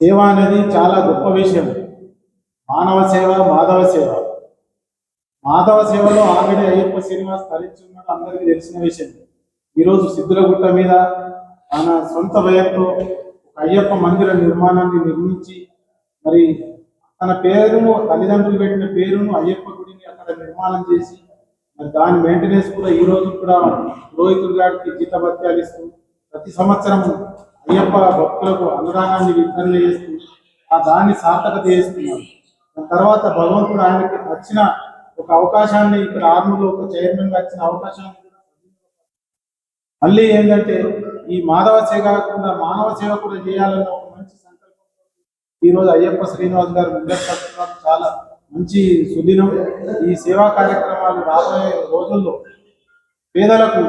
సేవ అనేది చాలా గొప్ప విషయం. మానవ సేవ, మాధవ సేవ. మాధవ సేవలో ఆల్రెడీ అయ్యప్ప శ్రీనివాస్ తరించున్నాడు, అందరికీ తెలిసిన విషయం. ఈరోజు సిద్ధులగుట్ట మీద తన సొంత వ్యయంతో అయ్యప్ప మందిర నిర్మాణాన్ని నిర్మించి, మరి తన పేరును, తల్లిదండ్రులు పెట్టిన పేరును అయ్యప్ప గుడిని అక్కడ నిర్మాణం చేసి, మరి దాని మెయింటెనెన్స్ కూడా ఈ రోజు కూడా పురోహితులు గారికి జీతభత్యాలు ఇస్తూ ప్రతి సంవత్సరం అయ్యప్ప భక్తులకు అన్నదానాన్ని వితరణ చేస్తూ ఆ దాన్ని సార్థకత చేస్తున్నారు. దాని తర్వాత భగవంతుడు ఆయనకి వచ్చిన ఒక అవకాశాన్ని, ఇక్కడ ఆర్మూర్లో ఒక చైర్మన్ గా వచ్చిన అవకాశాన్ని మళ్ళీ ఏంటంటే ఈ మాధవ సేవ కాకుండా మానవ సేవ కూడా చేయాలన్న ఒక మంచి సంకల్పంతో ఈరోజు అయ్యప్ప శ్రీనివాస్ గారు ముందస్తున్నారు. చాలా మంచి సుదినం. ఈ సేవా కార్యక్రమాలు రాబోయే రోజుల్లో పేదలకు,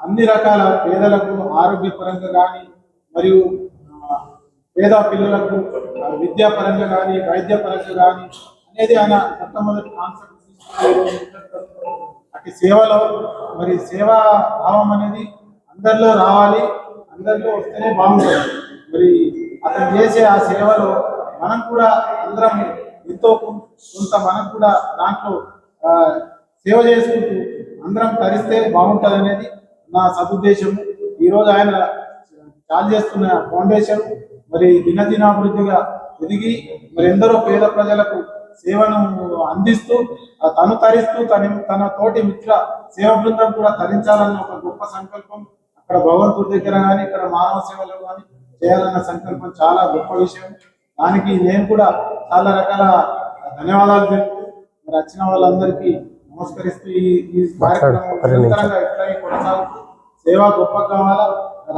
అన్ని రకాల పేదలకు ఆరోగ్యపరంగా కానీ, మరియు పేద పిల్లలకు విద్యాపరంగా కానీ, వైద్యపరంగా కానీ అనేది ఆయన మొట్టమొదటి కాన్సెప్ట్ అటు సేవలో మరి సేవా భావం అనేది అందరిలో రావాలి, అందరిలో వస్తేనే బాగుంటుంది. మరి అతను చేసే ఆ సేవలో మనం కూడా అందరం ఎంతో కొంత మనం కూడా దాంట్లో సేవ చేసుకుంటూ అందరం తరిస్తే బాగుంటుంది అనేది నా సదుద్దేశము. ఈరోజు ఆయన చాలు చేస్తున్న ఫౌండేషన్ మరి దినదినాభివృద్ధిగా ఎదిగి మరి ఎందరో పేద ప్రజలకు సేవను అందిస్తూ తను తరిస్తూ తన తోటి మిత్ర సేవ బృందం కూడా తరించాలన్న ఒక గొప్ప సంకల్పం అక్కడ భగవంతుడి దగ్గర కానీ, ఇక్కడ మానవ సేవలో కానీ చేయాలన్న సంకల్పం చాలా గొప్ప విషయం. దానికి నేను కూడా చాలా రకాల ధన్యవాదాలు తెలుపుతూ మరి వచ్చిన వాళ్ళందరికీ నమస్కరిస్తూ ఈ కార్యక్రమం నిరంతరంగా ఎట్లా కొనసాగుతూ సేవ గొప్ప కావాలా,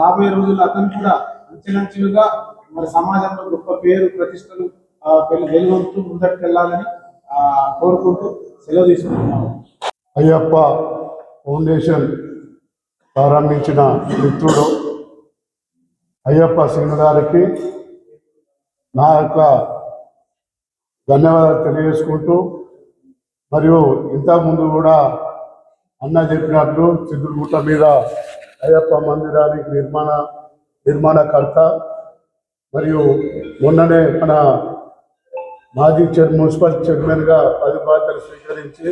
రాబోయే రోజుల్లో అతను కూడా అంచెలంచెలుగా మరి సమాజంలో గొప్ప పేరు ప్రతిష్టలు వెలుగొందుతూ ముందరికి వెళ్ళాలని కోరుకుంటూ సెలవు తీసుకుంటున్నాను. అయ్యప్ప ఫౌండేషన్ ప్రారంభించిన మిత్రుడు అయ్యప్ప సింగ్ గారికి నా యొక్క ధన్యవాదాలు తెలియజేసుకుంటూ, మరియు ఇంతకుముందు కూడా అన్న చెప్పినట్లు సిద్ధులగుట్ట మీద అయ్యప్ప మందిరానికి నిర్మాణకర్త మరియు మొన్ననే మన మాజీ మున్సిపల్ చైర్మన్గా 10 బాధ్యతలు స్వీకరించి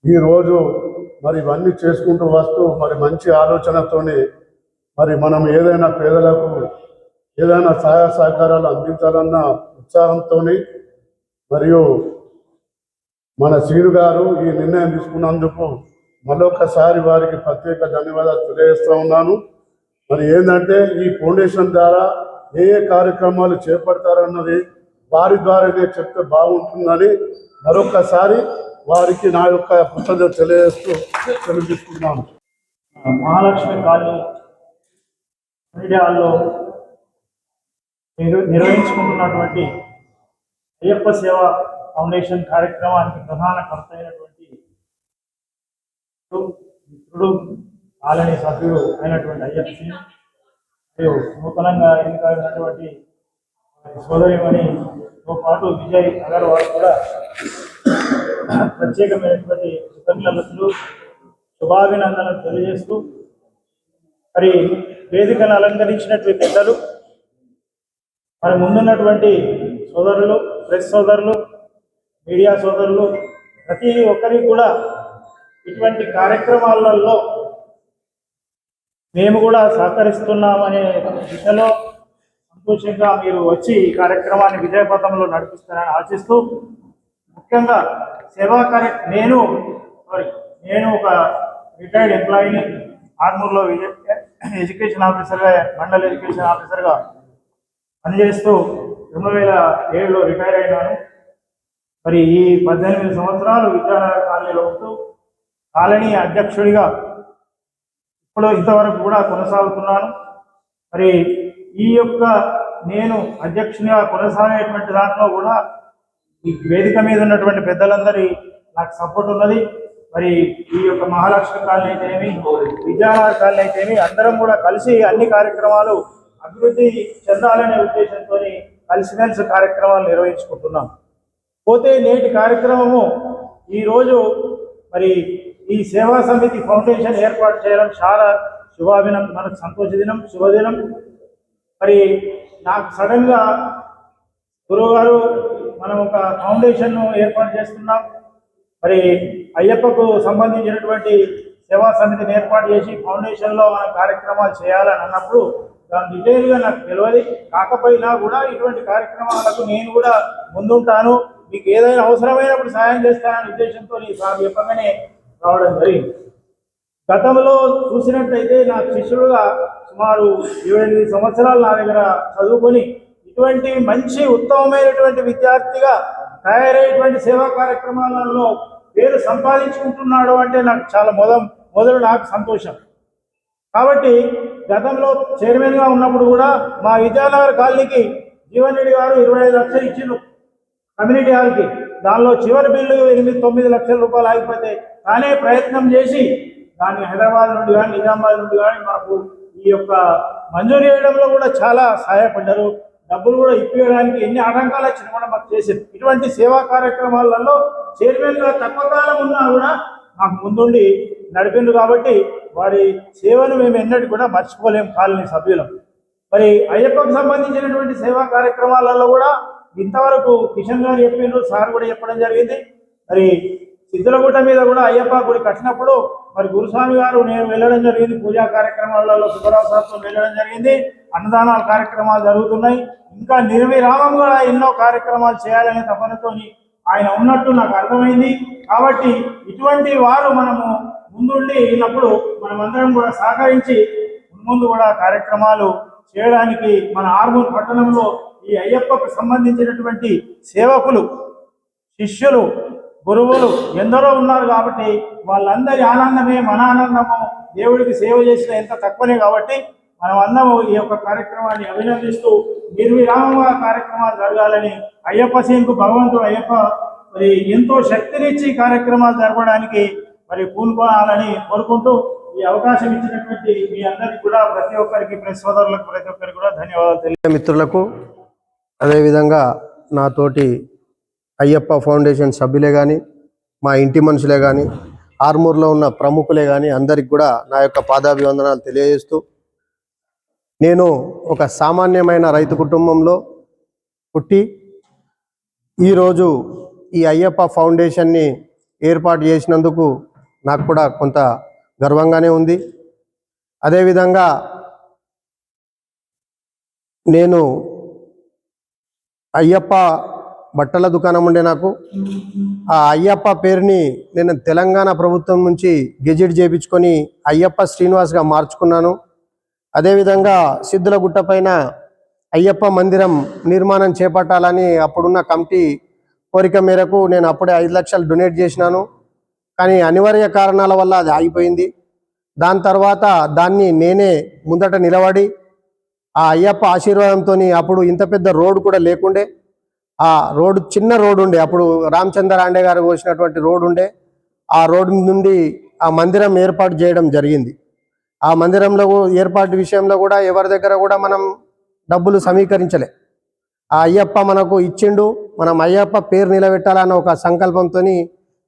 ఈరోజు మరి ఇవన్నీ చేసుకుంటూ వస్తూ మరి మంచి ఆలోచనతోని మరి మనం ఏదైనా పేదలకు ఏదైనా సహాయ సహకారాలు అందించాలన్న ఉత్సాహంతో మరియు మన శ్రీను గారు ఈ నిర్ణయం తీసుకున్నందుకు మరొకసారి వారికి ప్రత్యేక ధన్యవాదాలు తెలియజేస్తూ ఉన్నాను. మరి ఏంటంటే ఈ ఫౌండేషన్ ద్వారా ఏ కార్యక్రమాలు చేపడతారన్నది వారి ద్వారానే చెప్తే బాగుంటుందని మరొకసారి వారికి నా యొక్క కృతజ్ఞతలు తెలియజేస్తూ తెలియజేసుకున్నాను. మహాలక్ష్మి కాలనీ మీడియాలో నిర్వహించుకుంటున్నటువంటి అయ్యప్ప సేవ ఫౌండేషన్ కార్యక్రమానికి ప్రధాన కర్త అయినటువంటి మిత్రుడు, కాలనీ సభ్యుడు అయినటువంటి అయ్యప్ప సింగ్ మరియు నూతనంగా ఎన్నికైనటువంటి సోదరిమణితో పాటు విజయ్ అగర్వాల్ కూడా ప్రత్యేకమైనటువంటి కృతజ్ఞతలు, శుభాభినందనలు తెలియజేస్తూ, మరి వేదికను అలంకరించినటువంటి పెద్దలు, మరి ముందున్నటువంటి సోదరులు, ప్రెస్ సోదరులు, మీడియా సోదరులు, ప్రతి ఒక్కరికి కూడా ఇటువంటి కార్యక్రమాలలో మేము కూడా సహకరిస్తున్నామనే దిశలో సంతోషంగా మీరు వచ్చి ఈ కార్యక్రమాన్ని విజయపథంలో నడిపిస్తారని ఆశిస్తూ, ముఖ్యంగా నేను ఒక రిటైర్డ్ ఎంప్లాయీని, ఆర్మూర్లో ఎడ్యుకేషన్ ఆఫీసర్గా, మండల్ ఎడ్యుకేషన్ ఆఫీసర్గా పనిచేస్తూ 2007లో రిటైర్ అయినాను. మరి ఈ 18 సంవత్సరాలు విద్యానగర్ కాలనీలో ఉంటూ కాలనీ అధ్యక్షుడిగా ఇంతవరకు కూడా కొనసాగుతున్నాను. మరి ఈ యొక్క నేను అధ్యక్షునిగా కొనసాగేటువంటి దాంట్లో కూడా ఈ వేదిక మీద ఉన్నటువంటి పెద్దలందరి నాకు సపోర్ట్ ఉన్నది. మరి ఈ యొక్క మహాలక్ష్మి కాలనీ అయితేనేమి, విద్యానగర్ కాలనీ అయితేనేమి అందరం కూడా కలిసి అన్ని కార్యక్రమాలు అభివృద్ధి చెందాలనే ఉద్దేశంతో కలిసిమెలిసి కార్యక్రమాలు నిర్వహించుకుంటున్నాం. పోతే నేటి కార్యక్రమము ఈరోజు మరి ఈ సేవా సమితి ఫౌండేషన్ ఏర్పాటు చేయడం చాలా మనకు సంతోష దినం, శుభదినం. మరి నాకు సడన్గా గురువు గారు మనం ఒక ఫౌండేషన్ ఏర్పాటు చేస్తున్నాం, మరి అయ్యప్పకు సంబంధించినటువంటి సేవా సమితిని ఏర్పాటు చేసి ఫౌండేషన్లో మన కార్యక్రమాలు చేయాలని అన్నప్పుడు దాని డీటెయిల్గా నాకు తెలియదు. కాకపోయినా కూడా ఇటువంటి కార్యక్రమాలకు నేను కూడా ముందుంటాను, మీకు ఏదైనా అవసరమైనప్పుడు సాయం చేస్తాననే ఉద్దేశంతో సార్ చెప్పగానే రావడం జరిగింది. గతంలో చూసినట్టయితే నాకు శిష్యుడుగా సుమారు 7-8 సంవత్సరాలు నా దగ్గర చదువుకొని ఇటువంటి మంచి ఉత్తమమైనటువంటి విద్యార్థిగా తయారయ్యేటువంటి సేవా కార్యక్రమాలలో పేరు సంపాదించుకుంటున్నాడు అంటే నాకు చాలా మొదలు నాకు సంతోషం. కాబట్టి గతంలో చైర్మన్గా ఉన్నప్పుడు కూడా మా విద్యానగర్ కాలనీకి జీవన్ రెడ్డి గారు 25 లక్షలు ఇచ్చిండు కమ్యూనిటీ హాల్కి. దానిలో చివరి బిల్లు 8-9 లక్షల రూపాయలు ఆగిపోతే తానే ప్రయత్నం చేసి దాన్ని హైదరాబాద్ నుండి కానీ నిజామాబాద్ నుండి కానీ మాకు ఈ యొక్క మంజూరు చేయడంలో కూడా చాలా సహాయపడ్డారు. డబ్బులు కూడా ఇప్పించడానికి ఎన్ని ఆటంకాలు వచ్చినా కూడా మాకు చేసింది. ఇటువంటి సేవా కార్యక్రమాలలో చైర్మన్గా తక్కువ కాలం ఉన్నా కూడా మాకు ముందుండి నడిపిండు. కాబట్టి వారి సేవను మేము ఎన్నటి కూడా మర్చిపోలేము కాలనీ సభ్యులం. మరి అయ్యప్పకు సంబంధించినటువంటి సేవా కార్యక్రమాలలో కూడా ఇంతవరకు కిషన్ గారు చెప్పిండ్రు, సార్ కూడా చెప్పడం జరిగింది. మరి సిద్ధులగుట్ట మీద కూడా అయ్యప్ప గుడి కట్టినప్పుడు మరి గురుస్వామి గారు నేను వెళ్ళడం జరిగింది, పూజా కార్యక్రమాలలో సుబ్బరావు సార్తో వెళ్ళడం జరిగింది, అన్నదానాల కార్యక్రమాలు జరుగుతున్నాయి. ఇంకా నిర్విరామంగా ఎన్నో కార్యక్రమాలు చేయాలనే తపనతోని ఆయన ఉన్నట్టు నాకు అర్థమైంది. కాబట్టి ఇటువంటి వారు మనము ముందుండి ఉన్నప్పుడు మనమందరం కూడా సహకరించి ముందు కూడా కార్యక్రమాలు చేయడానికి మన ఆర్మూర్ పట్టణంలో ఈ అయ్యప్పకు సంబంధించినటువంటి సేవకులు, శిష్యులు, గురువులు ఎందరో ఉన్నారు. కాబట్టి వాళ్ళందరి ఆనందమే మన ఆనందము. దేవుడికి సేవ చేసిన ఎంత తక్కువనే. కాబట్టి మనం అందరం ఈ యొక్క కార్యక్రమాన్ని అభినందిస్తూ నిర్విరామంగా కార్యక్రమాలు జరగాలని అయ్యప్ప సేనకు భగవంతుడు అయ్యప్ప మరి ఎంతో శక్తినిచ్చి కార్యక్రమాలు జరపడానికి మరి పూనుకోవాలని కోరుకుంటూ ఈ అవకాశం ఇచ్చినటువంటి మీ అందరికీ కూడా ప్రతి ఒక్కరికి, ప్రెస్ సోదరులకు ప్రతి ఒక్కరికి కూడా ధన్యవాదాలు తెలియ మిత్రులకు, అదేవిధంగా నాతోటి అయ్యప్ప ఫౌండేషన్ సభ్యులే కానీ, మా ఇంటి మనుషులే కానీ, ఆర్మూర్లో ఉన్న ప్రముఖులే కానీ అందరికి కూడా నా యొక్క పాదాభివందనాలు తెలియజేస్తూ, నేను ఒక సామాన్యమైన రైతు కుటుంబంలో పుట్టి ఈరోజు ఈ అయ్యప్ప ఫౌండేషన్ని ఏర్పాటు చేసినందుకు నాకు కూడా కొంత గర్వంగానే ఉంది. అదేవిధంగా నేను అయ్యప్ప బట్టల దుకాణం ఉండే నాకు. ఆ అయ్యప్ప పేరుని నేను తెలంగాణ ప్రభుత్వం నుంచి గెజెట్ చేయించుకొని అయ్యప్ప శ్రీనివాస్గా మార్చుకున్నాను. అదేవిధంగా సిద్ధులగుట్ట పైన అయ్యప్ప మందిరం నిర్మాణం చేపట్టాలని అప్పుడున్న కమిటీ కోరిక మేరకు నేను అప్పుడే 5 లక్షలు డొనేట్ చేసినాను. కానీ అనివార్య కారణాల వల్ల అది ఆగిపోయింది. దాని తర్వాత దాన్ని నేనే ముందట నిలబడి ఆ అయ్యప్ప ఆశీర్వాదంతో, అప్పుడు ఇంత పెద్ద రోడ్డు కూడా లేకుండే, ఆ రోడ్డు చిన్న రోడ్డు ఉండే, అప్పుడు రామచంద్ర ఆండే గారు పోసినటువంటి రోడ్డు ఉండే. ఆ రోడ్డు నుండి ఆ మందిరం ఏర్పాటు చేయడం జరిగింది. ఆ మందిరంలో ఏర్పాటు విషయంలో కూడా ఎవరి దగ్గర కూడా మనం డబ్బులు సమీకరించలే. ఆ అయ్యప్ప మనకు ఇచ్చిండు, మనం అయ్యప్ప పేరు నిలబెట్టాలన్న ఒక సంకల్పంతో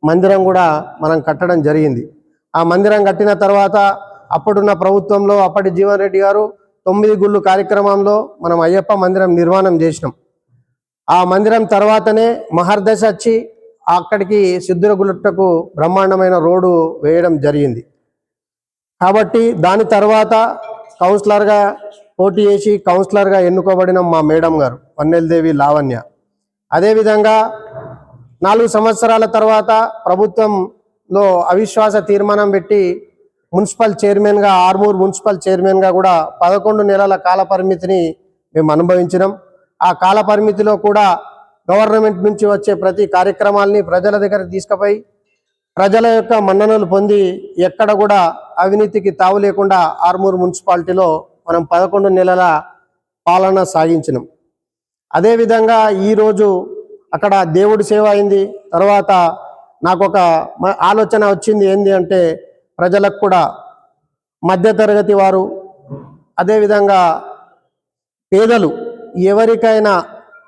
మందిరం కూడా మనం కట్టడం జరిగింది. ఆ మందిరం కట్టిన తర్వాత అప్పుడున్న ప్రభుత్వంలో అప్పటి జీవన్ రెడ్డి గారు 9 గుళ్ళు కార్యక్రమంలో మనం అయ్యప్ప మందిరం నిర్మాణం చేసినాం. ఆ మందిరం తర్వాతనే మహర్దశ వచ్చి అక్కడికి సిద్ధులగుట్టకు బ్రహ్మాండమైన రోడ్డు వేయడం జరిగింది. కాబట్టి దాని తర్వాత కౌన్సిలర్గా పోటీ చేసి కౌన్సిలర్గా ఎన్నుకోబడిన మా మేడం గారు వన్నెలదేవి లావణ్య. అదేవిధంగా 4 సంవత్సరాల తర్వాత ప్రభుత్వంలో అవిశ్వాస తీర్మానం పెట్టి మున్సిపల్ చైర్మన్గా, ఆర్మూర్ మున్సిపల్ చైర్మన్గా కూడా 11 నెలల కాల పరిమితిని మేము అనుభవించినాం. ఆ కాల పరిమితిలో కూడా గవర్నమెంట్ నుంచి వచ్చే ప్రతి కార్యక్రమాల్ని ప్రజల దగ్గర తీసుకుపోయి ప్రజల యొక్క మన్ననలు పొంది ఎక్కడ కూడా అవినీతికి తావు లేకుండా ఆర్మూర్ మున్సిపాలిటీలో మనం 11 నెలల పాలన సాగించినాం. అదేవిధంగా ఈరోజు అక్కడ దేవుడి సేవ అయింది. తర్వాత నాకు ఒక ఆలోచన వచ్చింది, ఏంది అంటే ప్రజలకు కూడా మధ్యతరగతి వారు, అదేవిధంగా పేదలు, ఎవరికైనా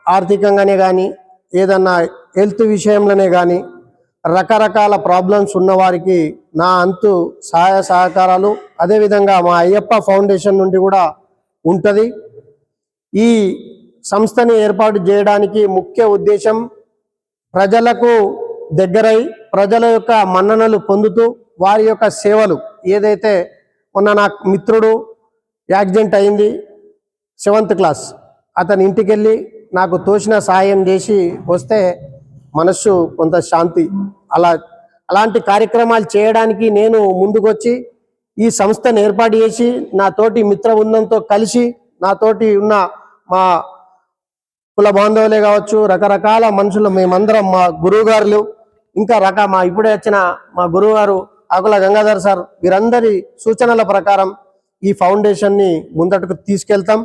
ఆర్థికంగానే కానీ ఏదన్నా హెల్త్ విషయంలోనే కానీ రకరకాల ప్రాబ్లమ్స్ ఉన్నవారికి నా అంతు సహాయ సహకారాలు అదేవిధంగా మా అయ్యప్ప ఫౌండేషన్ నుండి కూడా ఉంటుంది. ఈ సంస్థని ఏర్పాటు చేయడానికి ముఖ్య ఉద్దేశం ప్రజలకు దగ్గరై ప్రజల యొక్క మన్ననలు పొందుతూ వారి యొక్క సేవలు ఏదైతే మొన్న నా మిత్రుడు యాక్సిడెంట్ అయింది 7th క్లాస్, అతని ఇంటికి వెళ్ళి నాకు తోచిన సహాయం చేసి వస్తే మనస్సు కొంత శాంతి. అలాంటి కార్యక్రమాలు చేయడానికి నేను ముందుకొచ్చి ఈ సంస్థను ఏర్పాటు చేసి నా తోటి మిత్ర బృందంతో కలిసి నాతోటి ఉన్న మా కుల బాంధవులే కావచ్చు, రకరకాల మనుషులు మేమందరం, మా గురువు గారులు, ఇంకా మా ఇప్పుడే వచ్చిన మా గురువు గారు ఆకుల గంగాధర్ సార్, వీరందరి సూచనల ప్రకారం ఈ ఫౌండేషన్ని ముందటకు తీసుకెళ్తాం.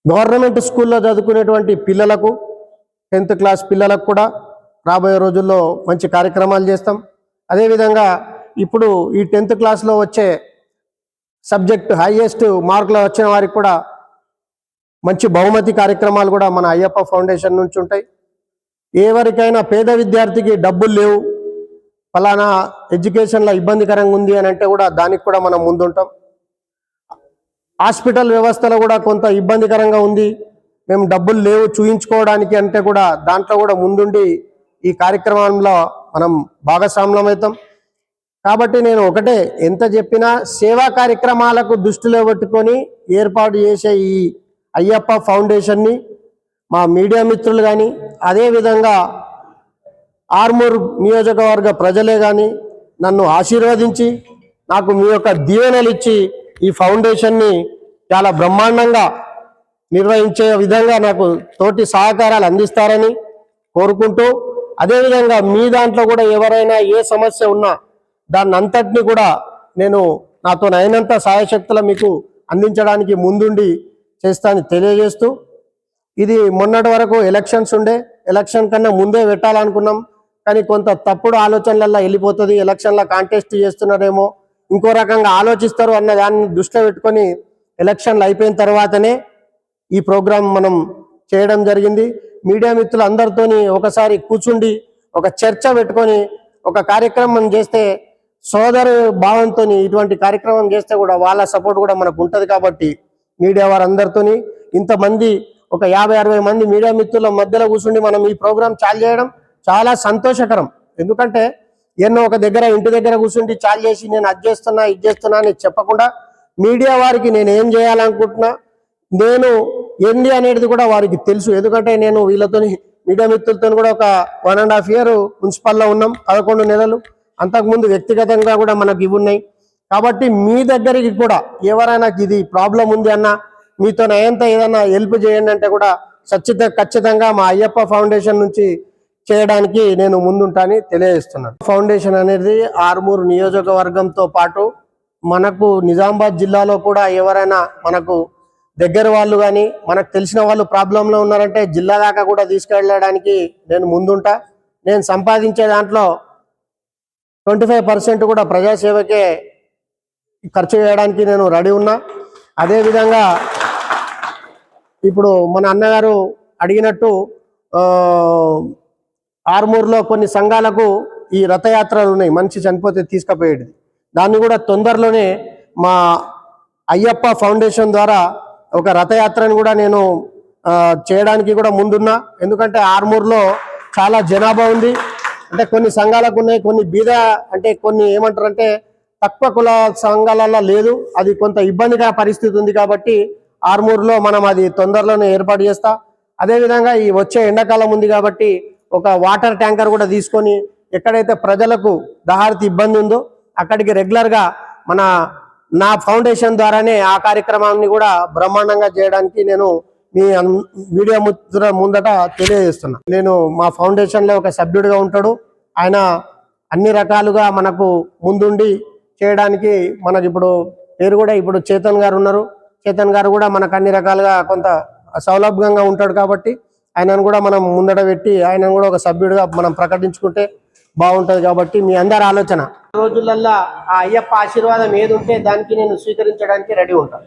గవర్నమెంట్ స్కూల్లో చదువుకునేటువంటి పిల్లలకు 10th క్లాస్ పిల్లలకు కూడా రాబోయే రోజుల్లో మంచి కార్యక్రమాలు చేస్తాం. అదేవిధంగా ఇప్పుడు ఈ 10th క్లాస్లో వచ్చే సబ్జెక్ట్ హైయెస్ట్ మార్కులు వచ్చిన వారికి కూడా మంచి బహుమతి కార్యక్రమాలు కూడా మన అయ్యప్ప ఫౌండేషన్ నుంచి ఉంటాయి. ఎవరికైనా పేద విద్యార్థికి డబ్బులు లేవు, ఫలానా ఎడ్యుకేషన్లో ఇబ్బందికరంగా ఉంది అని అంటే కూడా దానికి కూడా మనం ముందుంటాం. హాస్పిటల్ వ్యవస్థలో కూడా కొంత ఇబ్బందికరంగా ఉంది, మేము డబ్బులు లేవు చూయించుకోవడానికి అంటే కూడా దాంట్లో కూడా ముందుండి ఈ కార్యక్రమంలో మనం భాగస్వామ్యం అవుతాం. కాబట్టి నేను ఒకటే, ఎంత చెప్పినా సేవా కార్యక్రమాలకు దృష్టిలో పెట్టుకొని ఏర్పాటు చేసే ఈ అయ్యప్ప ఫౌండేషన్ని మా మీడియా మిత్రులు కానీ, అదేవిధంగా ఆర్మూర్ నియోజకవర్గ ప్రజలే కానీ నన్ను ఆశీర్వదించి నాకు మీ యొక్క దీవెనలు ఇచ్చి ఈ ఫౌండేషన్ని చాలా బ్రహ్మాండంగా నిర్వహించే విధంగా నాకు తోటి సహకారాలు అందిస్తారని కోరుకుంటూ, అదేవిధంగా మీ దాంట్లో కూడా ఎవరైనా ఏ సమస్య ఉన్నా దాన్ని అంతటిని కూడా నేను నాతో అయినంత సాయశక్తుల మీకు అందించడానికి ముందుండి చేస్తానని తెలియజేస్తూ, ఇది మొన్నటి వరకు ఎలక్షన్స్ ఉండే, ఎలక్షన్ కన్నా ముందే పెట్టాలనుకున్నాం, కానీ కొంత తప్పుడు ఆలోచనలల్లో వెళ్ళిపోతుంది, ఎలక్షన్లో కాంటెస్ట్ చేస్తున్నారేమో ఇంకో రకంగా ఆలోచిస్తారు అన్న దాన్ని దృష్టిలో పెట్టుకొని ఎలక్షన్లు అయిపోయిన తర్వాతనే ఈ ప్రోగ్రాం మనం చేయడం జరిగింది. మీడియా మిత్రులు అందరితోని ఒకసారి కూర్చుండి ఒక చర్చ పెట్టుకొని ఒక కార్యక్రమం చేస్తే సోదరు భావంతో ఇటువంటి కార్యక్రమం చేస్తే కూడా వాళ్ళ సపోర్ట్ కూడా మనకు ఉంటుంది. కాబట్టి మీడియా వారందరితోని ఇంతమంది ఒక 50-60 మంది మీడియా మిత్రుల మధ్యలో కూర్చుండి మనం ఈ ప్రోగ్రాం చాలు చేయడం చాలా సంతోషకరం. ఎందుకంటే ఎన్నో ఒక దగ్గర ఇంటి దగ్గర కూర్చుండి చాలు చేసి నేను అది చేస్తున్నా ఇది చేస్తున్నా అని చెప్పకుండా మీడియా వారికి నేను ఏం చేయాలనుకుంటున్నా, నేను ఏంది అనేది కూడా వారికి తెలుసు. ఎందుకంటే నేను వీళ్ళతోని మీడియా మిత్రులతో కూడా ఒక 1.5 years మున్సిపల్లో ఉన్నాం, 11 నెలలు. అంతకుముందు వ్యక్తిగతంగా కూడా మనకు ఇవి ఉన్నాయి. కాబట్టి మీ దగ్గరికి కూడా ఎవరైనా ఇది ప్రాబ్లం ఉంది అన్న, మీతో ఎంత ఏదైనా హెల్ప్ చేయండి అంటే కూడా ఖచ్చితంగా మా అయ్యప్ప ఫౌండేషన్ నుంచి చేయడానికి నేను ముందుంటానని తెలియజేస్తున్నాను. ఫౌండేషన్ అనేది ఆర్మూర్ నియోజకవర్గంతో పాటు మనకు నిజామాబాద్ జిల్లాలో కూడా ఎవరైనా మనకు దగ్గర వాళ్ళు కానీ మనకు తెలిసిన వాళ్ళు ప్రాబ్లంలో ఉన్నారంటే జిల్లా దాకా కూడా తీసుకెళ్ళడానికి నేను ముందుంటా. నేను సంపాదించే దాంట్లో 25% కూడా ప్రజాసేవకే ఖర్చు చేయడానికి నేను రెడీ ఉన్నా. అదేవిధంగా ఇప్పుడు మన అన్నగారు అడిగినట్టు ఆర్మూర్లో కొన్ని సంఘాలకు ఈ రథయాత్రలు ఉన్నాయి, మనిషి చనిపోతే తీసుకుపోయేది. దాన్ని కూడా తొందరలోనే మా అయ్యప్ప ఫౌండేషన్ ద్వారా ఒక రథయాత్రను కూడా నేను చేయడానికి కూడా ముందున్నా. ఎందుకంటే ఆర్మూర్లో చాలా జనాభా ఉంది, అంటే కొన్ని సంఘాలకు ఉన్నాయి, కొన్ని బీద అంటే కొన్ని ఏమంటారంటే తక్కువ కుల సంఘాలలో లేదు, అది కొంత ఇబ్బందిగా పరిస్థితి ఉంది. కాబట్టి ఆర్మూర్లో మనం అది తొందరలోనే ఏర్పాటు చేస్తా. అదేవిధంగా ఈ వచ్చే ఎండాకాలం ఉంది కాబట్టి ఒక వాటర్ ట్యాంకర్ కూడా తీసుకొని ఎక్కడైతే ప్రజలకు దహారతి ఇబ్బంది ఉందో అక్కడికి రెగ్యులర్గా నా ఫౌండేషన్ ద్వారానే ఆ కార్యక్రమాన్ని కూడా బ్రహ్మాండంగా చేయడానికి నేను మీ మీడియా మిత్రుల ముందట తెలియజేస్తున్నా. నేను మా ఫౌండేషన్లో ఒక సభ్యుడిగా ఉంటాడు, ఆయన అన్ని రకాలుగా మనకు ముందుండి చేయడానికి మనకి ఇప్పుడు పేరు కూడా ఇప్పుడు చేతన్ గారు ఉన్నారు. చేతన్ గారు కూడా మనకు అన్ని రకాలుగా కొంత సౌలభ్యంగా ఉంటాడు. కాబట్టి ఆయనను కూడా మనం ముందట పెట్టి ఆయనను కూడా ఒక సభ్యుడిగా మనం ప్రకటించుకుంటే బాగుంటుంది. కాబట్టి మీ అందరి ఆలోచన రోజులల్లా ఆ అయ్యప్ప ఆశీర్వాదం ఏది ఉంటే దానికి నేను స్వీకరించడానికి రెడీ ఉంటాను.